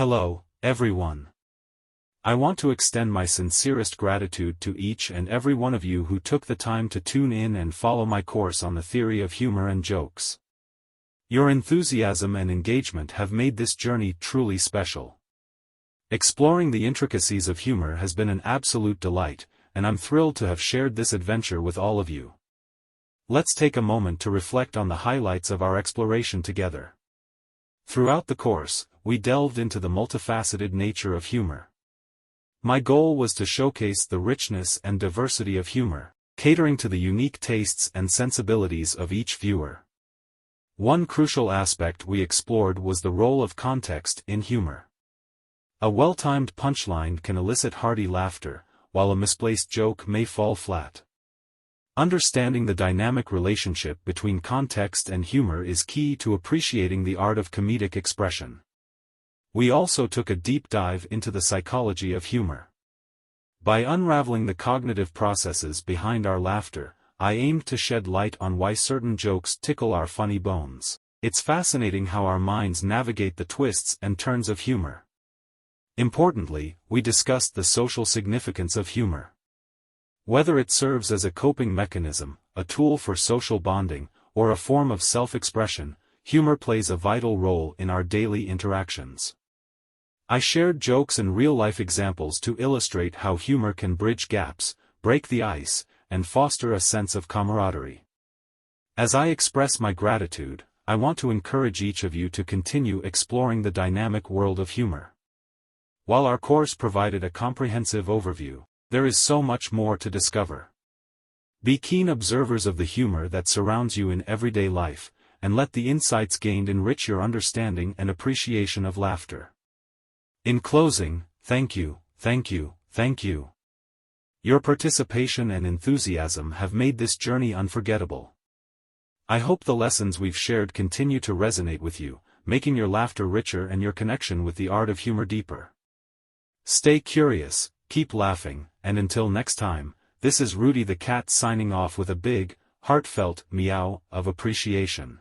Hello, everyone. I want to extend my sincerest gratitude to each and every one of you who took the time to tune in and follow my course on the theory of humor and jokes. Your enthusiasm and engagement have made this journey truly special. Exploring the intricacies of humor has been an absolute delight, and I'm thrilled to have shared this adventure with all of you. Let's take a moment to reflect on the highlights of our exploration together. Throughout the course, we delved into the multifaceted nature of humor. My goal was to showcase the richness and diversity of humor, catering to the unique tastes and sensibilities of each viewer. One crucial aspect we explored was the role of context in humor. A well-timed punchline can elicit hearty laughter, while a misplaced joke may fall flat. Understanding the dynamic relationship between context and humor is key to appreciating the art of comedic expression. We also took a deep dive into the psychology of humor. By unraveling the cognitive processes behind our laughter, I aimed to shed light on why certain jokes tickle our funny bones. It's fascinating how our minds navigate the twists and turns of humor. Importantly, we discussed the social significance of humor. Whether it serves as a coping mechanism, a tool for social bonding, or a form of self-expression, humor plays a vital role in our daily interactions. I shared jokes and real-life examples to illustrate how humor can bridge gaps, break the ice, and foster a sense of camaraderie. As I express my gratitude, I want to encourage each of you to continue exploring the dynamic world of humor. While our course provided a comprehensive overview, there is so much more to discover. Be keen observers of the humor that surrounds you in everyday life, and let the insights gained enrich your understanding and appreciation of laughter. In closing, thank you. Your participation and enthusiasm have made this journey unforgettable. I hope the lessons we've shared continue to resonate with you, making your laughter richer and your connection with the art of humor deeper. Stay curious, keep laughing, and until next time, this is Rudy the Cat signing off with a big, heartfelt meow of appreciation.